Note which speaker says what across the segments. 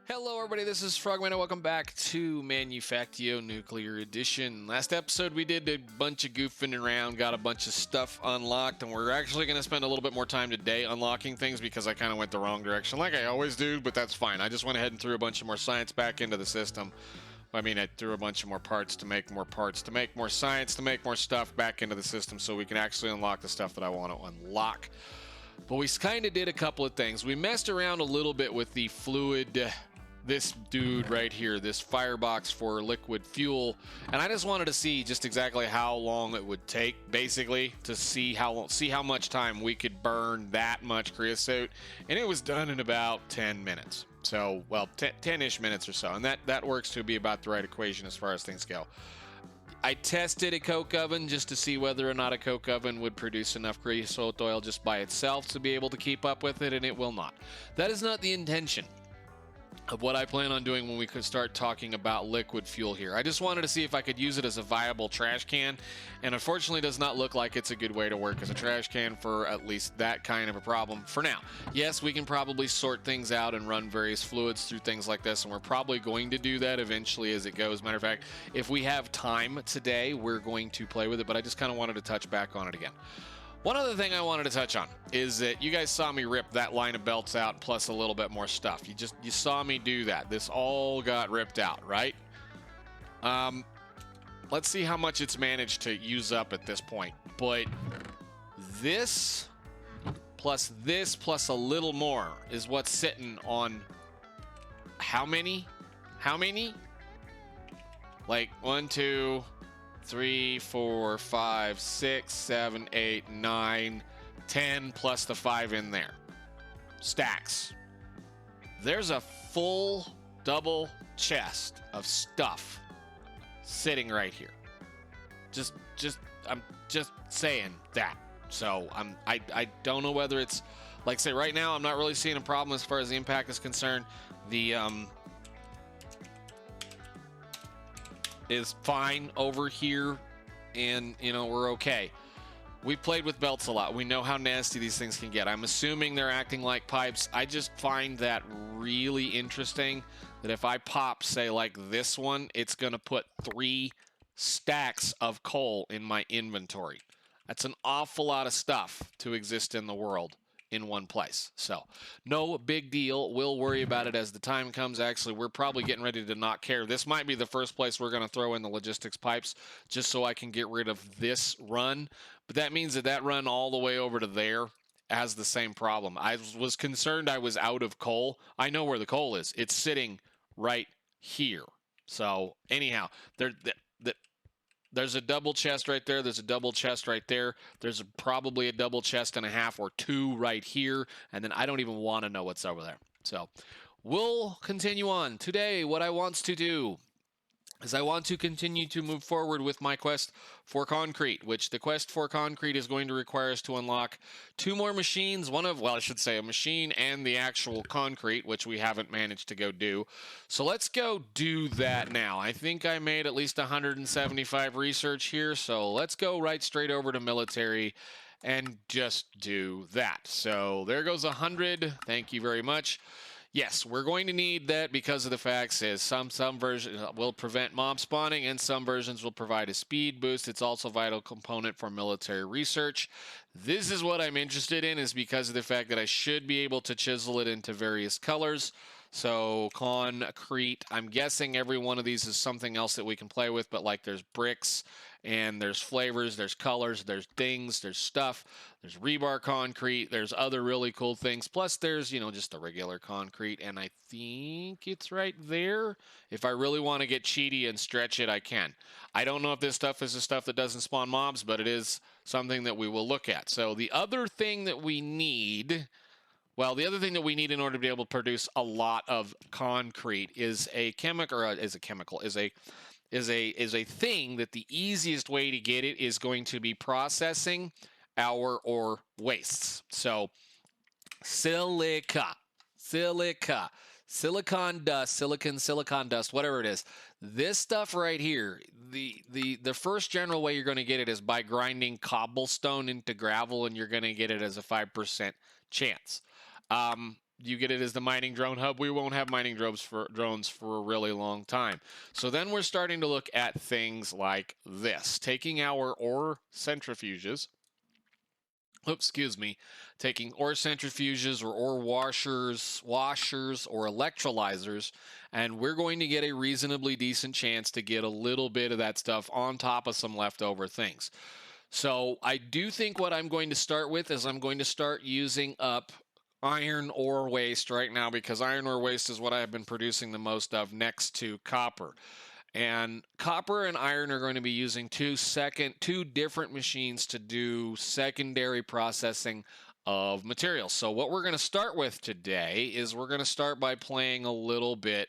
Speaker 1: Hello everybody, this is Frogman and welcome back to Manufactio Nuclear Edition. Last episode we did a bunch of goofing around, got a bunch of stuff unlocked, and we're actually going to spend a little bit more time today unlocking things because I kind of went the wrong direction like I always do, but that's fine. I just went ahead and threw a bunch of more science back into the system. I mean, I threw a bunch of more parts to make more parts, to make more science, to make more stuff back into the system so we can actually unlock the stuff that I want to unlock. But we kind of did a couple of things. We messed around a little bit with the fluid, this dude right here, this firebox for liquid fuel, and I just wanted to see just exactly how long it would take, basically, to see how much time we could burn that much creosote, and it was done in about 10 minutes. So, well, 10-ish minutes or so, and that works to be about the right equation as far as things go. I tested a coke oven just to see whether or not a coke oven would produce enough creosote oil just by itself to be able to keep up with it, and it will not. That is not the intention of what I plan on doing when we could start talking about liquid fuel here. I just wanted to see if I could use it as a viable trash can, and unfortunately does not look like it's a good way to work as a trash can for at least that kind of a problem for now. Yes, we can probably sort things out and run various fluids through things like this, and we're probably going to do that eventually as it goes. Matter of fact, if we have time today, we're going to play with it, but I just kind of wanted to touch back on it again. One other thing I wanted to touch on is that you guys saw me rip that line of belts out plus a little bit more stuff. You saw me do that. This all got ripped out, right? Let's see how much it's managed to use up at this point. But this plus a little more is what's sitting on how many? How many? Like 1, 2, 3, 4, 5, 6, 7, 8, 9, 10 plus the 5 in there. Stacks. There's a full double chest of stuff sitting right here. I'm just saying that. So I don't know whether it's, like I say, right now I'm not really seeing a problem as far as the impact is concerned. The is fine over here, and we're okay. We played with belts a lot. We know how nasty these things can get. I'm assuming they're acting like pipes. I just find that really interesting, that if I pop, say, like this one, it's gonna put 3 stacks of coal in my inventory. That's an awful lot of stuff to exist in the world in one place. So no big deal. We'll worry about it as the time comes. Actually, we're probably getting ready to not care. This might be the first place we're going to throw in the logistics pipes just so I can get rid of this run. But that means that run all the way over to there has the same problem. I was concerned I was out of coal. I know where the coal is. It's sitting right here. So anyhow, there's a double chest right there. There's a double chest right there. There's probably a double chest and a half or 2 right here. And then I don't even want to know what's over there. So we'll continue on. Today, what I want to do is I want to continue to move forward with my quest for concrete, which the quest for concrete is going to require us to unlock 2 more machines. I should say a machine and the actual concrete, which we haven't managed to go do. So let's go do that now. I think I made at least 175 research here, so let's go right straight over to military and just do that. So there goes 100. Thank you very much. Yes, we're going to need that because of the fact that some versions will prevent mob spawning and some versions will provide a speed boost. It's also a vital component for military research. This is what I'm interested in, is because of the fact that I should be able to chisel it into various colors. So concrete, I'm guessing every one of these is something else that we can play with, but like there's bricks and there's flavors, there's colors, there's things, there's stuff, there's rebar concrete, there's other really cool things. Plus there's, just the regular concrete, and I think it's right there. If I really want to get cheaty and stretch it, I can. I don't know if this stuff is the stuff that doesn't spawn mobs, but it is something that we will look at. So the other thing that we need... Well, the other thing that we need in order to be able to produce a lot of concrete is a thing that the easiest way to get it is going to be processing our ore wastes. So silicon dust, whatever it is. This stuff right here, the first general way you're going to get it is by grinding cobblestone into gravel, and you're going to get it as a 5% chance. you get it as the mining drone hub. We won't have mining drones for a really long time. So then we're starting to look at things like this, taking our ore centrifuges. Oops, excuse me, taking ore centrifuges or ore washers or electrolyzers, and we're going to get a reasonably decent chance to get a little bit of that stuff on top of some leftover things. So I do think what I'm going to start with is I'm going to start using up iron ore waste right now, because iron ore waste is what I've been producing the most of next to copper. And copper and iron are going to be using two different machines to do secondary processing of materials. So what we're going to start with today is we're going to start by playing a little bit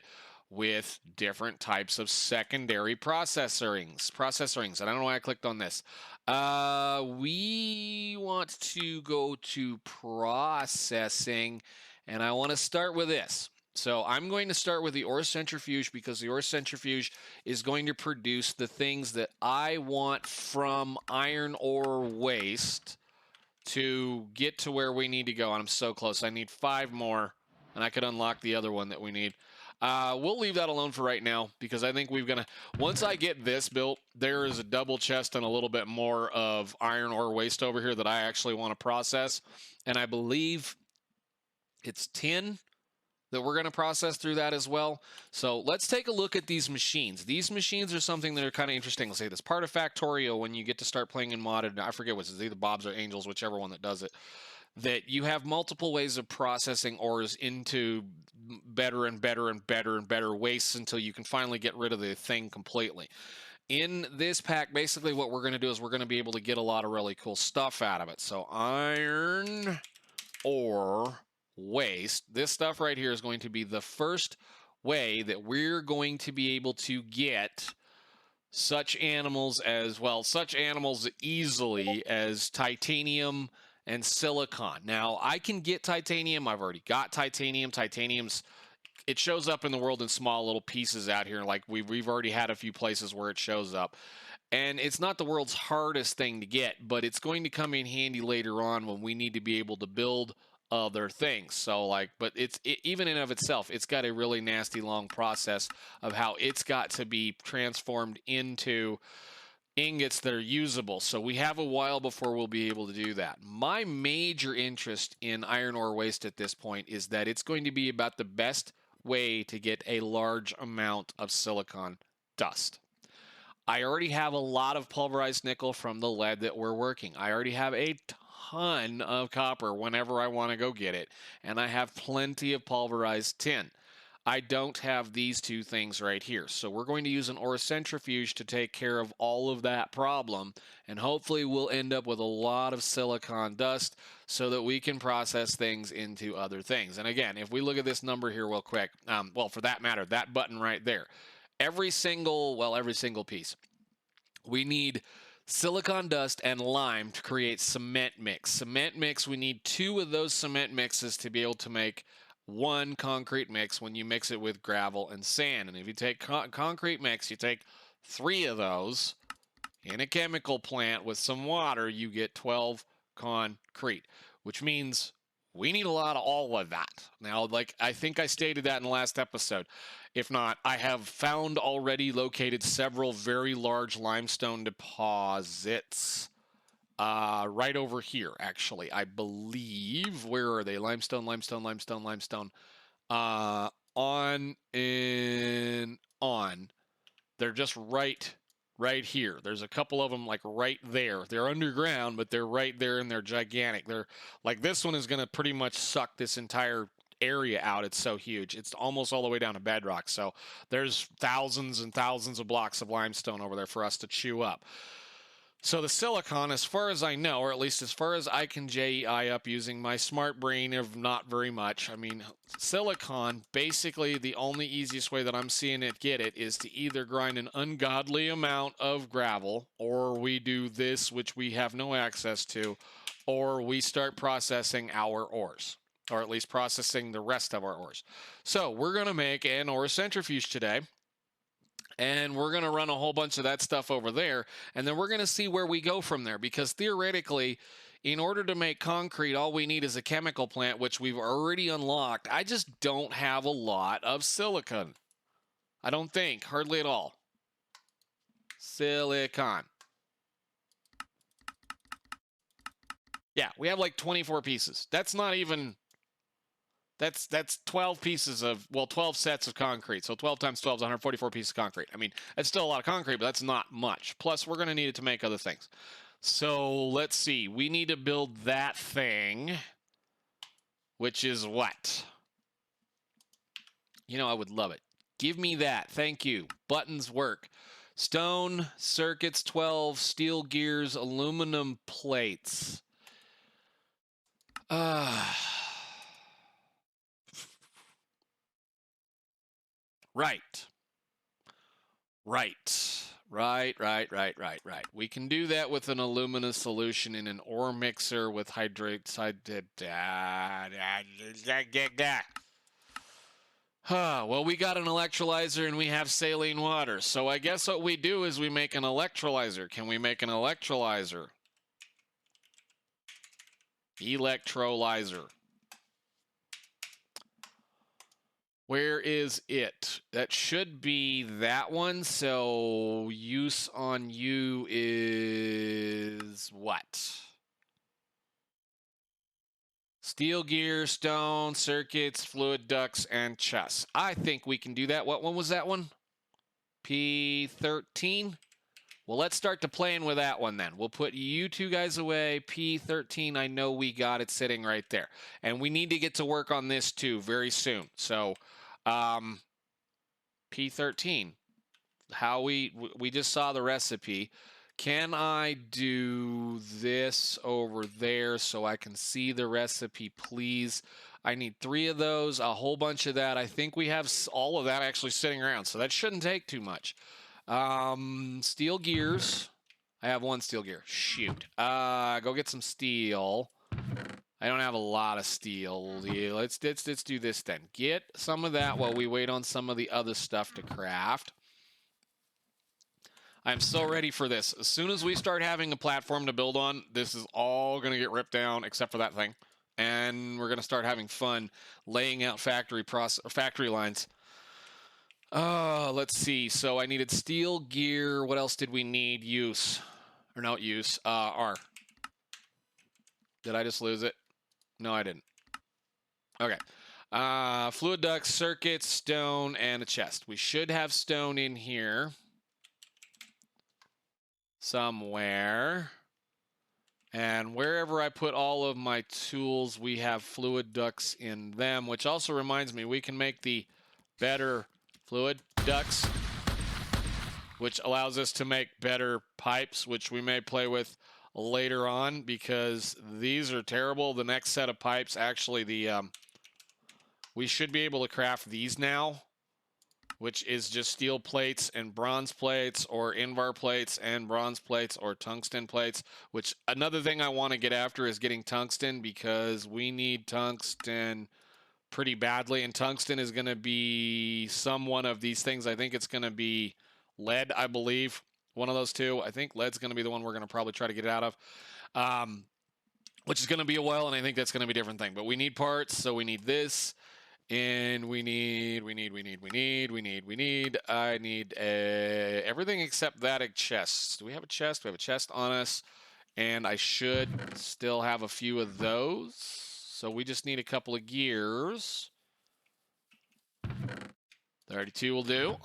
Speaker 1: with different types of secondary processor rings. And I don't know why I clicked on this. We want to go to processing, and I want to start with this. So I'm going to start with the ore centrifuge, because the ore centrifuge is going to produce the things that I want from iron ore waste to get to where we need to go. And I'm so close. I need 5 more, and I could unlock the other one that we need. We'll leave that alone for right now, because I think once I get this built, there is a double chest and a little bit more of iron ore waste over here that I actually want to process. And I believe it's 10 that we're going to process through that as well. So let's take a look at these machines. These machines are something that are kind of interesting. Let's say this part of Factorio, when you get to start playing in Modded, I forget what's either Bob's or Angels, whichever one that does it, that you have multiple ways of processing ores into better and better and better and better wastes until you can finally get rid of the thing completely. In this pack, basically what we're going to do is we're going to be able to get a lot of really cool stuff out of it. So iron ore waste, this stuff right here is going to be the first way that we're going to be able to get such animals easily as titanium and silicon. Now, I can get titanium. I've already got titanium. It shows up in the world in small little pieces out here. Like we've already had a few places where it shows up. And it's not the world's hardest thing to get, but it's going to come in handy later on when we need to be able to build other things. So but even in of itself, it's got a really nasty long process of how it's got to be transformed into ingots that are usable. So we have a while before we'll be able to do that. My major interest in iron ore waste at this point is that it's going to be about the best way to get a large amount of silicon dust. I already have a lot of pulverized nickel from the lead that we're working. I already have a ton of copper whenever I want to go get it, and I have plenty of pulverized tin. I don't have these two things right here, so we're going to use an ore centrifuge to take care of all of that problem, and hopefully we'll end up with a lot of silicon dust so that we can process things into other things. And again, if we look at this number here real quick, well, for that matter, that button right there, every single piece, we need silicon dust and lime to create cement mix. Cement mix, we need 2 of those cement mixes to be able to make 1 concrete mix when you mix it with gravel and sand. And if you take concrete mix, you take 3 of those in a chemical plant with some water, you get 12 concrete, which means we need a lot of all of that. Now, I think I stated that in the last episode. If not, I have found already located several very large limestone deposits right over here, actually. I believe, where are they? Limestone. On and on. They're just right here. There's a couple of them right there. They're underground, but they're right there, and they're gigantic. They're this one is going to pretty much suck this entire area out. It's so huge. It's almost all the way down to bedrock. So there's thousands and thousands of blocks of limestone over there for us to chew up. So the silicon, as far as I know, or at least as far as I can JEI up using my smart brain of not very much, I mean, silicon, basically the only easiest way that I'm seeing it get it is to either grind an ungodly amount of gravel, or we do this, which we have no access to, or we start processing our ores, or at least processing the rest of our ores. So we're going to make an ore centrifuge today. And we're going to run a whole bunch of that stuff over there, and then we're going to see where we go from there, because theoretically, in order to make concrete, all we need is a chemical plant, which we've already unlocked. I just don't have a lot of silicon. I don't think, hardly at all. Silicon. Yeah, we have like 24 pieces. That's not even, that's 12 pieces of, well, 12 sets of concrete. So 12 times 12 is 144 pieces of concrete. I mean, that's still a lot of concrete, but that's not much. Plus, we're going to need it to make other things. So let's see. We need to build that thing, which is what? You know, I would love it. Give me that. Thank you. Buttons work. Stone, circuits, 12, steel gears, aluminum plates. Right. Right. We can do that with an alumina solution in an ore mixer with hydrates. Well, we got an electrolyzer and we have saline water. So I guess what we do is we make an electrolyzer. Can we make an electrolyzer? Electrolyzer. Where is it? That should be that one. So use on you is what? Steel gear, stone, circuits, fluid ducts, and chests. I think we can do that. What one was that one? P13? Well, let's start to playing with that one then. We'll put you two guys away. P13, I know we got it sitting right there. And we need to get to work on this too very soon. So, P13, how we just saw the recipe. Can I do this over there so I can see the recipe, please? I need 3 of those, a whole bunch of that. I think we have all of that actually sitting around, so that shouldn't take too much. Steel gears. I have 1 steel gear. Shoot. Go get some steel. I don't have a lot of steel. Yeah, let's do this then. Get some of that while we wait on some of the other stuff to craft. I'm so ready for this. As soon as we start having a platform to build on, this is all going to get ripped down except for that thing. And we're going to start having fun laying out factory lines. Let's see. So I needed steel gear. What else did we need? Use. Or not use. R. Did I just lose it? No, I didn't. Okay. Fluid ducts, circuits, stone, and a chest. We should have stone in here somewhere. And wherever I put all of my tools, we have fluid ducts in them, which also reminds me we can make the better fluid ducts, which allows us to make better pipes, which we may play with later on because these are terrible. The next set of pipes, actually, we should be able to craft these now, which is just steel plates and bronze plates, or Invar plates and bronze plates, or tungsten plates, which another thing I want to get after is getting tungsten because we need tungsten pretty badly, and tungsten is going to be some one of these things. I think it's going to be lead, I believe. One of those two. I think lead's going to be the one we're going to probably try to get out of, which is going to be a while, and I think that's going to be a different thing. But we need parts, so we need this. And I need everything except that a chest. Do we have a chest? We have a chest on us, and I should still have a few of those. So we just need a couple of gears. 32 will do.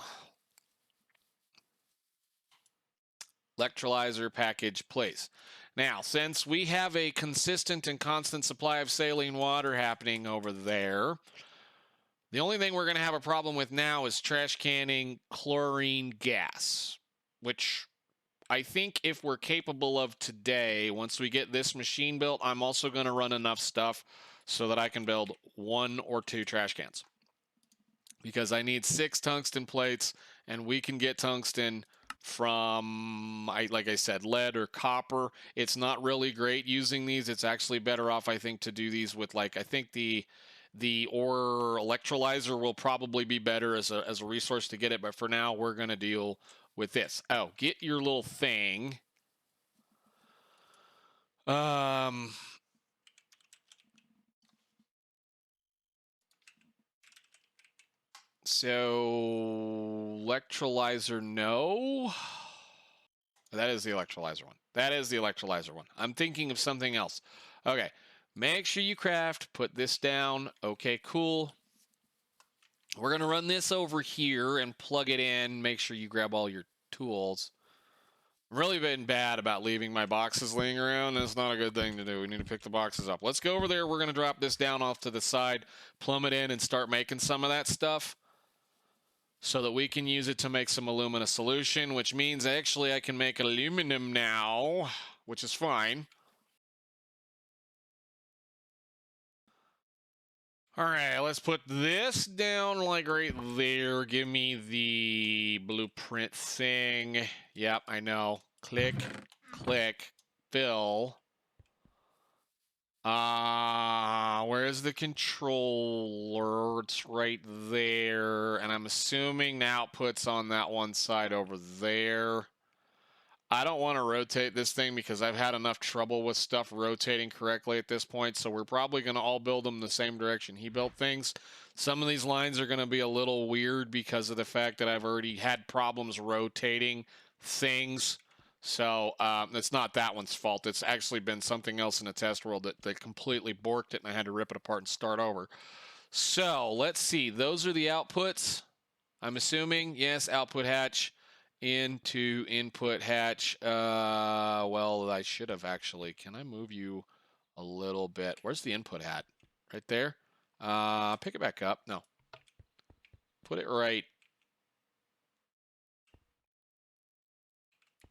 Speaker 1: Electrolyzer package, please. Now, since we have a consistent and constant supply of saline water happening over there, the only thing we're going to have a problem with now is trash canning chlorine gas, which I think if we're capable of today, once we get this machine built, I'm also going to run enough stuff so that I can build 1 or 2 trash cans. Because I need 6 tungsten plates, and we can get tungsten from, like I said, lead or copper. It's not really great using these. It's actually better off, I think, to do these with, like, I think the ore electrolyzer will probably be better as a resource to get it, but for now we're going to deal with this. Oh, get your little thing. So electrolyzer, no. That is the electrolyzer one. That is the electrolyzer one. I'm thinking of something else. Okay. Make sure you craft. Put this down. Okay, cool. We're going to run this over here and plug it in. Make sure you grab all your tools. I've really been bad about leaving my boxes laying around. That's not a good thing to do. We need to pick the boxes up. Let's go over there. We're going to drop this down off to the side, plumb it in, and start making some of that stuff, so that we can use it to make some alumina solution, which means actually I can make aluminum now, which is fine. All right, let's put this down like right there. Give me the blueprint thing. Yep, I know. Click, click, fill. Where's the controller? It's right there. And I'm assuming the output's on that one side over there. I don't want to rotate this thing because I've had enough trouble with stuff rotating correctly at this point, so we're probably going to all build them the same direction he built things. Some of these lines are going to be a little weird because of the fact that I've already had problems rotating things. So it's not that one's fault. It's actually been something else in the test world that completely borked it, and I had to rip it apart and start over. So let's see. Those are the outputs, I'm assuming. Yes, output hatch into input hatch. Well, I should have actually. Can I move you a little bit? Where's the input hat? Right there? Pick it back up. No. Put it right.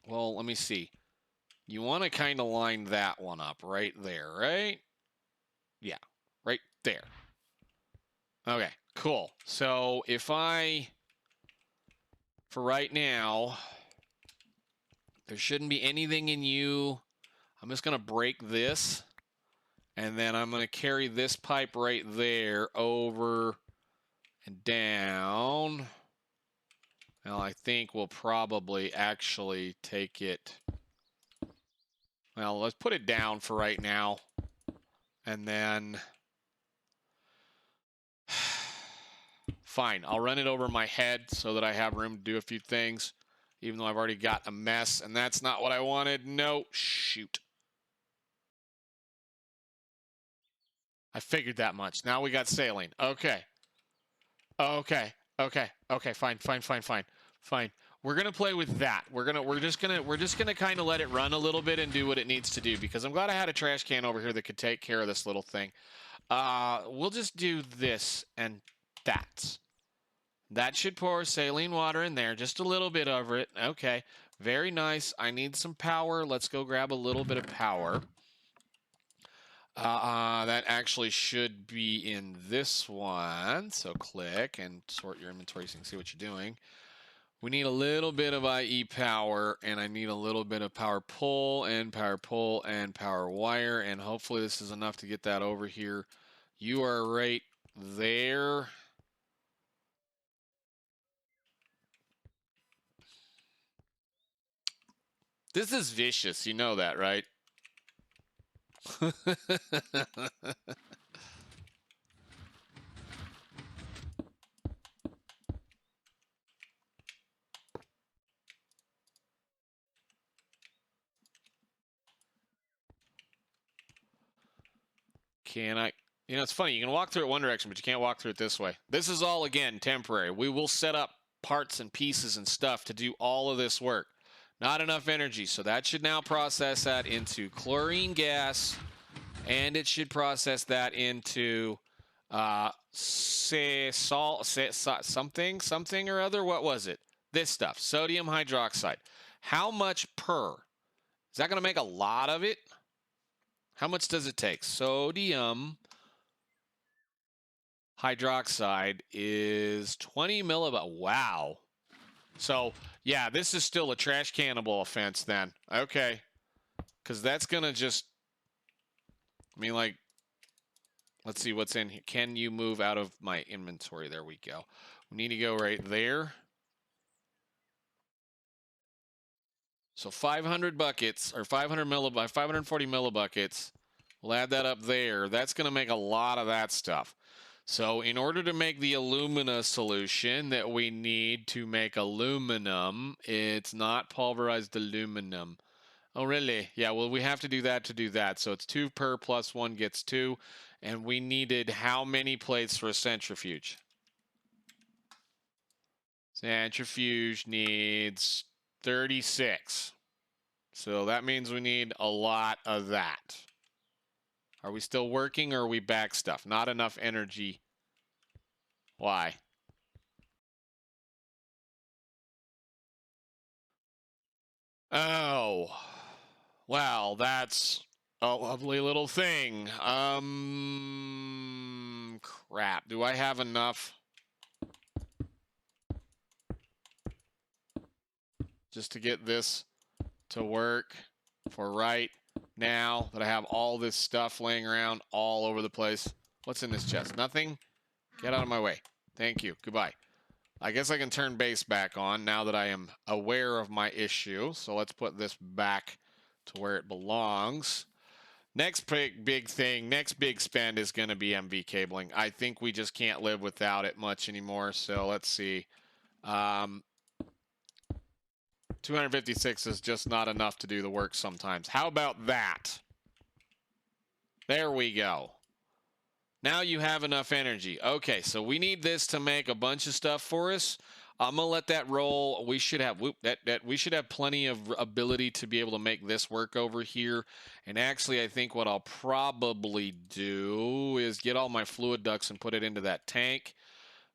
Speaker 1: Well, let me see. You want to kind of line that one up right there, right? Yeah, right there. Okay, cool. So if I, for right now, there shouldn't be anything in you. I'm just going to break this, and then I'm going to carry this pipe right there over and down. Well, I think we'll probably actually take it. Well, let's put it down for right now. And then, fine, I'll run it over my head so that I have room to do a few things, even though I've already got a mess, and that's not what I wanted. No, shoot. I figured that much. Now we got saline. Okay. Okay. Okay. Okay. Fine. Fine. Fine. Fine. Fine. We're gonna play with that. We're just gonna kind of let it run a little bit and do what it needs to do, because I'm glad I had a trash can over here that could take care of this little thing. We'll just do this and that. That should pour saline water in there, just a little bit over it. Okay. Very nice. I need some power. Let's go grab a little bit of power. That actually should be in this one. So click and sort your inventory so you can see what you're doing. We need a little bit of IE power, and I need a little bit of power pull and power wire, and hopefully this is enough to get that over here. You are right there. This is vicious. You know that, right? Can I? You know, it's funny. You can walk through it one direction, but you can't walk through it this way. This is all, again, temporary. We will set up parts and pieces and stuff to do all of this work. Not enough energy, so that should now process that into chlorine gas, and it should process that into something or other. What was it? This stuff, sodium hydroxide. How much per? Is that going to make a lot of it? How much does it take? Sodium hydroxide is 20 millivolts. Wow. So, yeah, this is still a trash cannibal offense then. Okay. Because that's going to just, I mean, like, let's see what's in here. Can you move out of my inventory? There we go. We need to go right there. So 500 buckets, or 540 millibuckets. We'll add that up there. That's going to make a lot of that stuff. So in order to make the alumina solution that we need to make aluminum, it's not pulverized aluminum. Oh, really? Yeah, well, we have to do that to do that. So it's 2 per plus 1 gets 2. And we needed how many plates for a centrifuge? Centrifuge needs 36. So that means we need a lot of that. Are we still working or are we back stuff? Not enough energy. Why? Oh. Well, that's a lovely little thing. Crap. Do I have enough? Just to get this to work for right now that I have all this stuff laying around all over the place. What's in this chest? Nothing? Get out of my way. Thank you. Goodbye. I guess I can turn base back on now that I am aware of my issue. So let's put this back to where it belongs. Next big thing, next big spend is going to be MV cabling. I think we just can't live without it much anymore. So let's see. 256 is just not enough to do the work sometimes. How about that? There we go. Now you have enough energy. Okay, so we need this to make a bunch of stuff for us. I'm gonna let that roll. We should have we should have plenty of ability to be able to make this work over here. And actually, I think what I'll probably do is get all my fluid ducts and put it into that tank.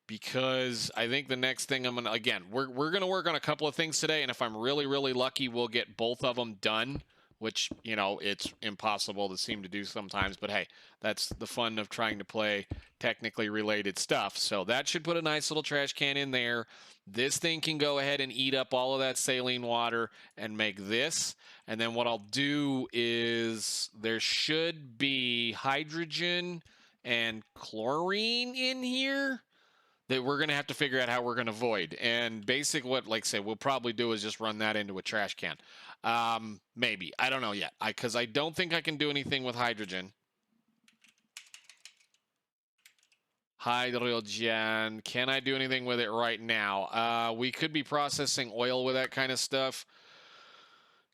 Speaker 1: Because I think the next thing I'm gonna, again, we're gonna work on a couple of things today, and if I'm really lucky, we'll get both of them done. Which, you know, it's impossible to seem to do sometimes, but hey, that's the fun of trying to play technically related stuff. So that should put a nice little trash can in there. This thing can go ahead and eat up all of that saline water and make this. And then what I'll do is there should be hydrogen and chlorine in here that we're going to have to figure out how we're going to void. And basically what, like I say, we'll probably do is just run that into a trash can. Maybe. I don't know yet. Because I don't think I can do anything with hydrogen. Hydrogen. Can I do anything with it right now? We could be processing oil with that kind of stuff.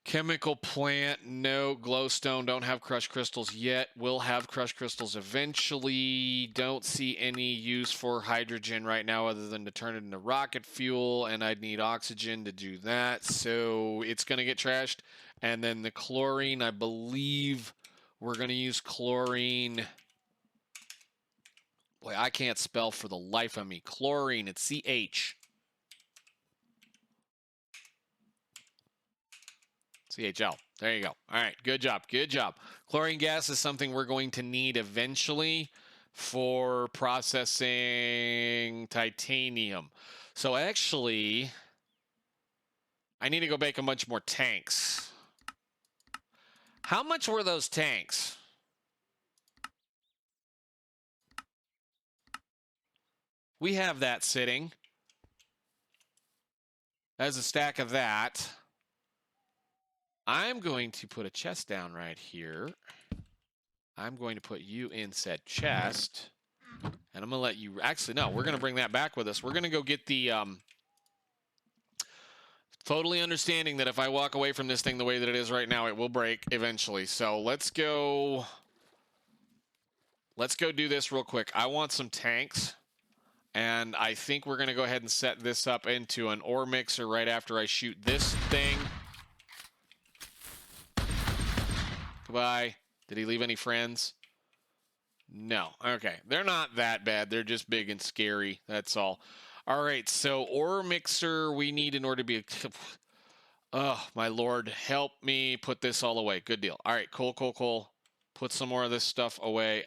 Speaker 1: Chemical plant, no. Glowstone, don't have crushed crystals yet. We'll have crushed crystals eventually. Don't see any use for hydrogen right now other than to turn it into rocket fuel, and I'd need oxygen to do that. So it's going to get trashed. And then the chlorine, I believe we're going to use chlorine. Boy, I can't spell for the life of me. Chlorine, it's CH. CHL. There you go. All right. Good job. Good job. Chlorine gas is something we're going to need eventually for processing titanium. So actually, I need to go make a bunch more tanks. How much were those tanks? We have that sitting. As a stack of that. I'm going to put a chest down right here. I'm going to put you in said chest. And I'm going to let you... Actually, no, we're going to bring that back with us. We're going to go get the... totally understanding that if I walk away from this thing the way that it is right now, it will break eventually. So let's go... Let's go do this real quick. I want some tanks. And I think we're going to go ahead and set this up into an ore mixer right after I shoot this thing. Goodbye. Did he leave any friends? No. Okay. They're not that bad. They're just big and scary. That's all. All right. So ore mixer we need in order to be... Oh, my Lord. Help me put this all away. Good deal. All right. Cool, cool, cool. Put some more of this stuff away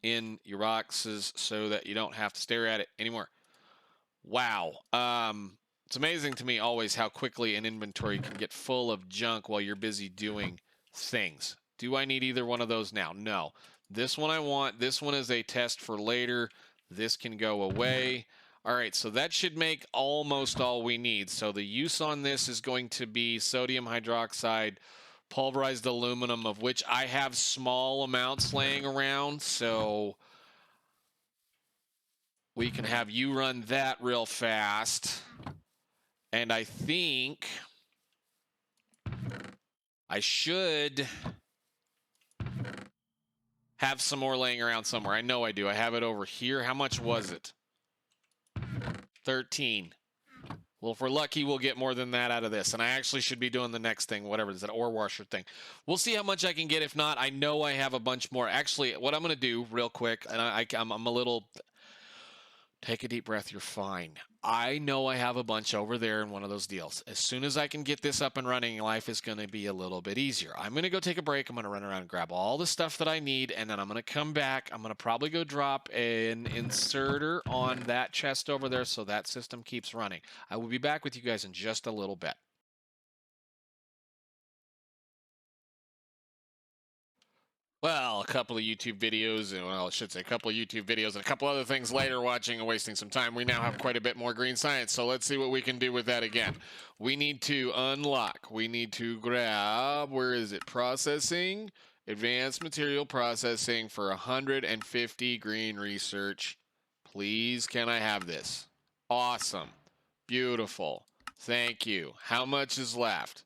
Speaker 1: in your boxes so that you don't have to stare at it anymore. Wow. It's amazing to me always how quickly an inventory can get full of junk while you're busy doing things. Do I need either one of those now? No. This one I want. This one is a test for later. This can go away. All right, so that should make almost all we need. So the use on this is going to be sodium hydroxide, pulverized aluminum, of which I have small amounts laying around. So we can have you run that real fast. And I think I should have some more laying around somewhere. I know I do. I have it over here. How much was it? 13. Well, if we're lucky, we'll get more than that out of this. And I actually should be doing the next thing, whatever it is, that ore washer thing. We'll see how much I can get. If not, I know I have a bunch more. Actually, what I'm going to do real quick, and I'm a little... Take a deep breath. You're fine. I know I have a bunch over there in one of those deals. As soon as I can get this up and running, life is going to be a little bit easier. I'm going to go take a break. I'm going to run around and grab all the stuff that I need, and then I'm going to come back. I'm going to probably go drop an inserter on that chest over there so that system keeps running. I will be back with you guys in just a little bit. Well, a couple of YouTube videos, and well, I should say a couple of YouTube videos and a couple other things later, watching and wasting some time. We now have quite a bit more green science, so let's see what we can do with that again. We need to unlock. We need to grab, where is it? Processing, advanced material processing for 150 green research. Please, can I have this? Awesome. Beautiful. Thank you. How much is left?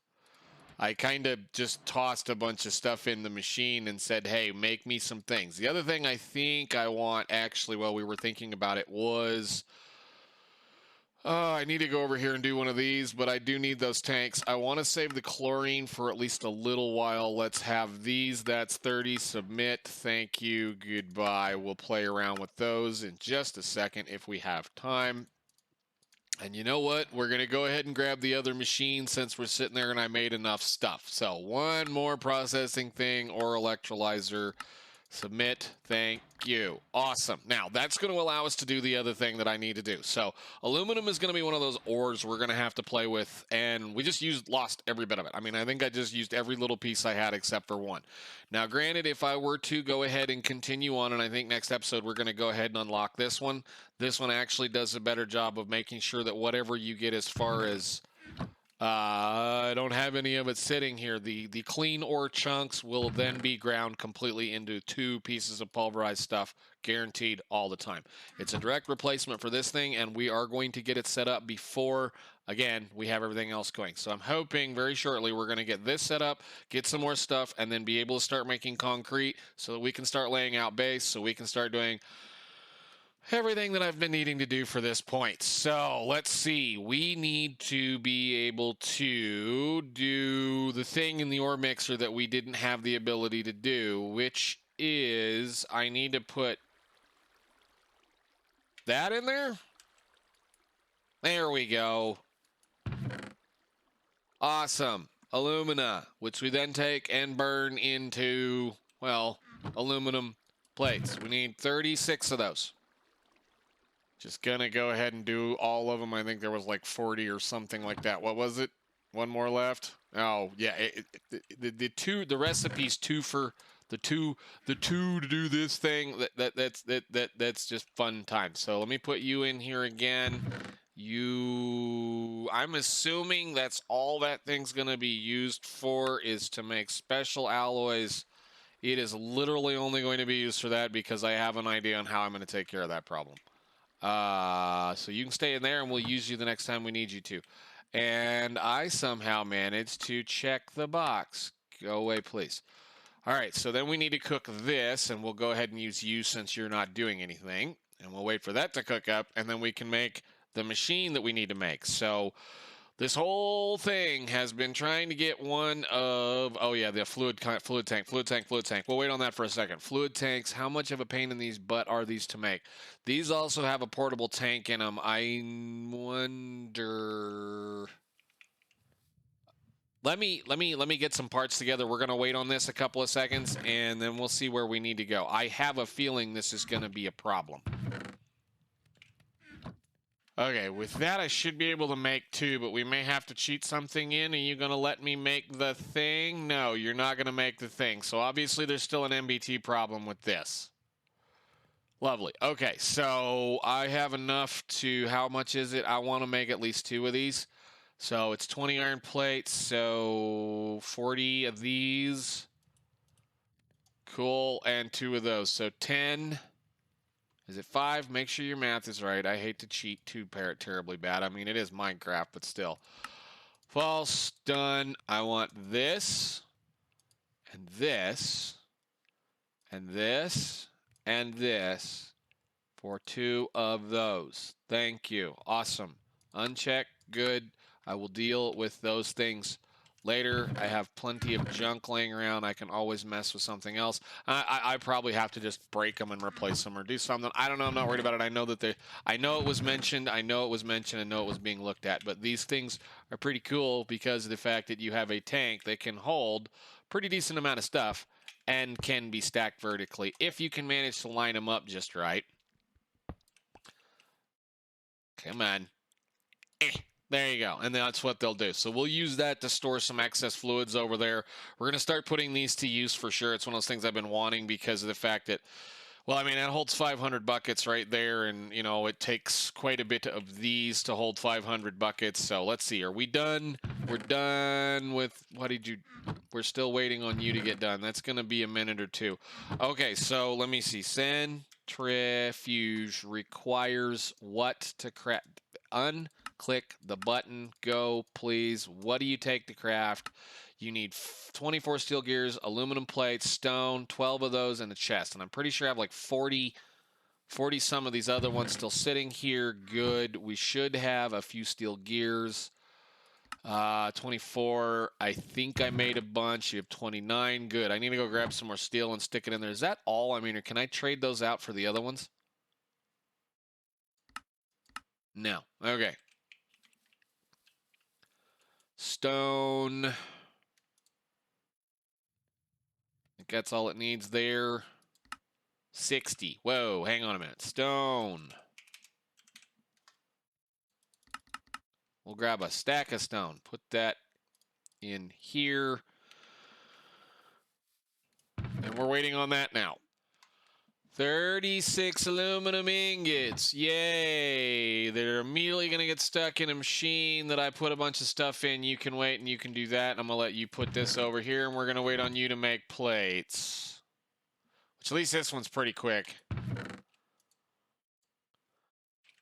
Speaker 1: I kind of just tossed a bunch of stuff in the machine and said, hey, make me some things. The other thing I think I want, actually, while we were thinking about it, was... I need to go over here and do one of these, but I do need those tanks. I want to save the chlorine for at least a little while. Let's have these. That's 30. Submit. Thank you. Goodbye. We'll play around with those in just a second if we have time. And you know what? We're going to go ahead and grab the other machine since we're sitting there and I made enough stuff. So one more processing thing or electrolyzer. Submit. Thank you. Awesome. Now, that's going to allow us to do the other thing that I need to do. So aluminum is going to be one of those ores we're going to have to play with. And we just lost every bit of it. I mean, I think I just used every little piece I had except for one. Now, granted, if I were to go ahead and continue on, and I think next episode we're going to go ahead and unlock this one. This one actually does a better job of making sure that whatever you get as far as... I don't have any of it sitting here. The clean ore chunks will then be ground completely into 2 pieces of pulverized stuff, guaranteed all the time. It's a direct replacement for this thing, and we are going to get it set up before, again, we have everything else going. So I'm hoping very shortly we're going to get this set up, get some more stuff, and then be able to start making concrete so that we can start laying out base, so we can start doing everything that I've been needing to do for this point. So let's see. We need to be able to do the thing in the ore mixer that we didn't have the ability to do, which is I need to put that in there. There we go. Awesome. Alumina, which we then take and burn into, well, aluminum plates. We need 36 of those. Just gonna go ahead and do all of them. I think there was like 40 or something like that. What was it? One more left? Oh, yeah. The recipe's two for the two to do this thing. That's just fun time. So let me put you in here again. I'm assuming that's all that thing's gonna be used for, is to make special alloys. It is literally only going to be used for that because I have an idea on how I'm gonna take care of that problem. So you can stay in there and we'll use you the next time we need you to. And I somehow managed to check the box. Go away, please. All right, so then we need to cook this, and we'll go ahead and use you since you're not doing anything. And we'll wait for that to cook up, and then we can make the machine that we need to make. So this whole thing has been trying to get one of, oh yeah, the fluid tank. We'll wait on that for a second. Fluid tanks, how much of a pain in these butt are these to make? These also have a portable tank in them. I wonder... Let me get some parts together. We're going to wait on this a couple of seconds, and then we'll see where we need to go. I have a feeling this is going to be a problem. Okay, with that I should be able to make 2, but we may have to cheat something in. Are you going to let me make the thing? No, you're not going to make the thing. So obviously there's still an MBT problem with this. Lovely. Okay, so I have enough to, how much is it? I want to make at least 2 of these. So it's 20 iron plates, so 40 of these. Cool, and 2 of those. So 10. Is it 5? Make sure your math is right. I hate to cheat too terribly bad. I mean, it is Minecraft, but still. False. Done. I want this, and this, and this, and this for 2 of those. Thank you. Awesome. Uncheck. Good. I will deal with those things later. I have plenty of junk laying around. I can always mess with something else. I probably have to just break them and replace them or do something. I don't know. I'm not worried about it. I know that I know it was mentioned. I know it was mentioned. I know it was being looked at. But these things are pretty cool because of the fact that you have a tank that can hold a pretty decent amount of stuff and can be stacked vertically if you can manage to line them up just right. Come on. There you go. And that's what they'll do. So we'll use that to store some excess fluids over there. We're going to start putting these to use for sure. It's one of those things I've been wanting because of the fact that, well, I mean, that holds 500 buckets right there. And, you know, it takes quite a bit of these to hold 500 buckets. So let's see. Are we done? We're done with, what did you, we're still waiting on you to get done. That's going to be a minute or two. Okay, so let me see. Centrifuge requires what to craft? Unclick the button. Go, please. What do you take to craft? You need 24 steel gears, aluminum plates, stone, 12 of those, and a chest. And I'm pretty sure I have like 40 some of these other ones still sitting here. Good. We should have a few steel gears. 24. I think I made a bunch. You have 29. Good. I need to go grab some more steel and stick it in there. Is that all? I mean, or can I trade those out for the other ones? No. Okay. Stone. I think that's all it needs there. 60. Whoa, hang on a minute. Stone. We'll grab a stack of stone. Put that in here. And we're waiting on that now. 36 aluminum ingots. Yay. They're immediately going to get stuck in a machine that I put a bunch of stuff in. You can wait and you can do that. And I'm going to let you put this over here. And we're going to wait on you to make plates. Which at least this one's pretty quick.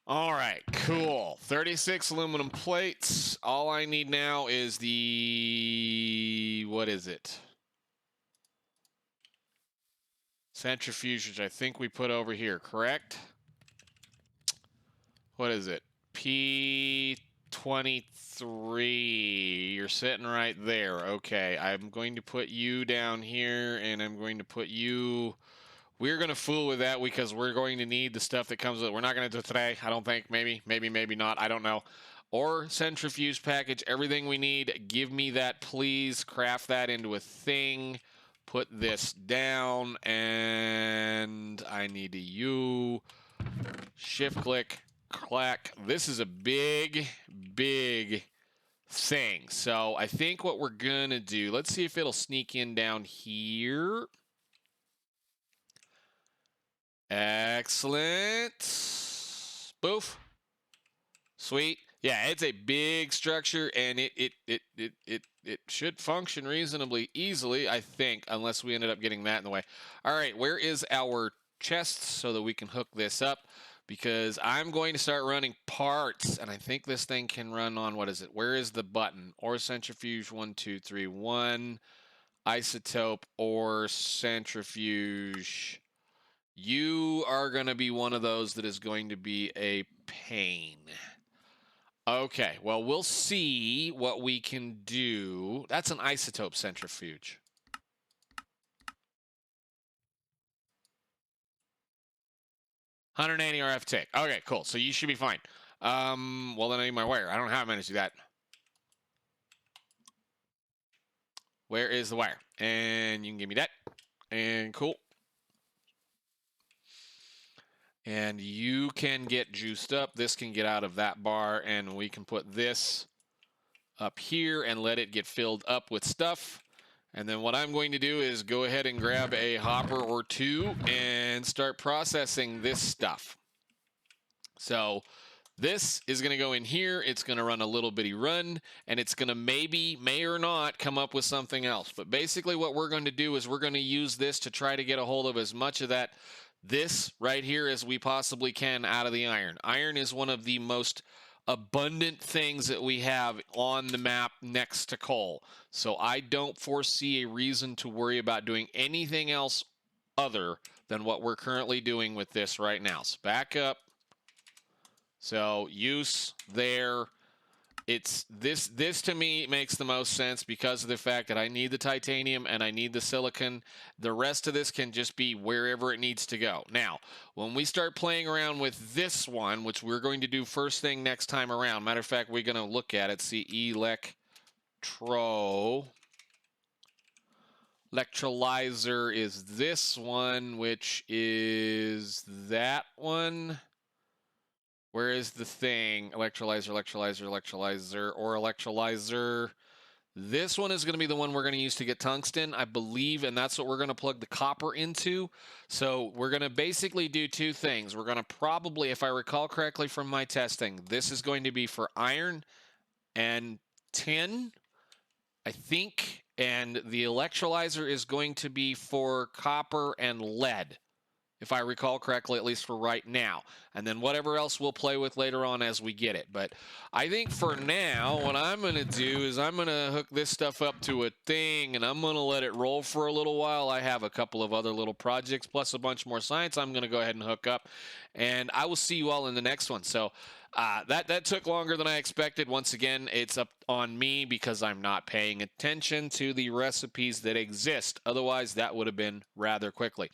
Speaker 1: All right, cool. 36 aluminum plates. All I need now is the, what is it? Centrifuge, which I think we put over here, correct? What is it? P23. You're sitting right there. Okay, I'm going to put you down here, and I'm going to put you... We're going to fool with that because we're going to need the stuff that comes with it. We're not going to do it today, I don't think. Maybe not. I don't know. Or centrifuge package, everything we need. Give me that, please. Craft that into a thing. Put this down, and I need you. Shift click, clack. This is a big, big thing. So I think what we're going to do, let's see if it'll sneak in down here. Excellent. Boof. Sweet. Yeah, it's a big structure, and it should function reasonably easily, I think, unless we ended up getting that in the way. All right, where is our chest so that we can hook this up? Because I'm going to start running parts, and I think this thing can run on, what is it? Where is the button? Ore Centrifuge 1, 2, 3, 1. Isotope Ore Centrifuge. You are going to be one of those that is going to be a pain. Okay, well, we'll see what we can do. That's an isotope centrifuge. $180 RF take. Okay, cool. So you should be fine. Well, then I need my wire. I don't have managed to do that. Where is the wire? And you can give me that. And cool. And you can get juiced up. This can get out of that bar, and we can put this up here and let it get filled up with stuff. And then what I'm going to do is go ahead and grab a hopper or two and start processing this stuff. So this is going to go in here. It's going to run a little bitty run, and it's going to may or not come up with something else. But basically what we're going to do is we're going to use this to try to get a hold of as much of this right here as we possibly can out of the iron. Iron is one of the most abundant things that we have on the map next to coal. So I don't foresee a reason to worry about doing anything else other than what we're currently doing with this right now. So back up. So use there. It's this to me makes the most sense because of the fact that I need the titanium and I need the silicon. The rest of this can just be wherever it needs to go. Now, when we start playing around with this one, which we're going to do first thing next time around, matter of fact, we're going to look at it, see electrolyzer is this one, which is that one. Where is the thing? Electrolyzer. This one is going to be the one we're going to use to get tungsten, I believe, and that's what we're going to plug the copper into. So we're going to basically do two things. We're going to probably, if I recall correctly from my testing, this is going to be for iron and tin, I think, and the electrolyzer is going to be for copper and lead, if I recall correctly, at least for right now. And then whatever else we'll play with later on as we get it. But I think for now, what I'm going to do is I'm going to hook this stuff up to a thing, and I'm going to let it roll for a little while. I have a couple of other little projects, plus a bunch more science I'm going to go ahead and hook up. And I will see you all in the next one. So that took longer than I expected. Once again, it's up on me because I'm not paying attention to the recipes that exist. Otherwise, that would have been rather quickly.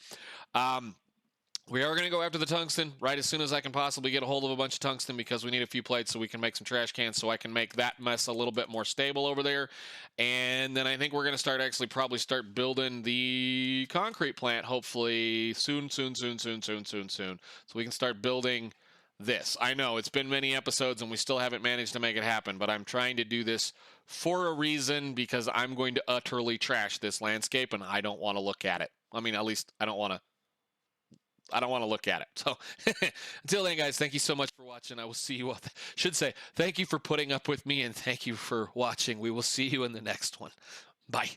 Speaker 1: We are going to go after the tungsten right as soon as I can possibly get a hold of a bunch of tungsten because we need a few plates so we can make some trash cans so I can make that mess a little bit more stable over there. And then I think we're going to probably start building the concrete plant hopefully soon. So we can start building this. I know it's been many episodes and we still haven't managed to make it happen, but I'm trying to do this for a reason because I'm going to utterly trash this landscape and I don't want to look at it. I mean, at least I don't want to look at it. So until then, guys, thank you so much for watching. I will see you all. Should say thank you for putting up with me and thank you for watching. We will see you in the next one. Bye.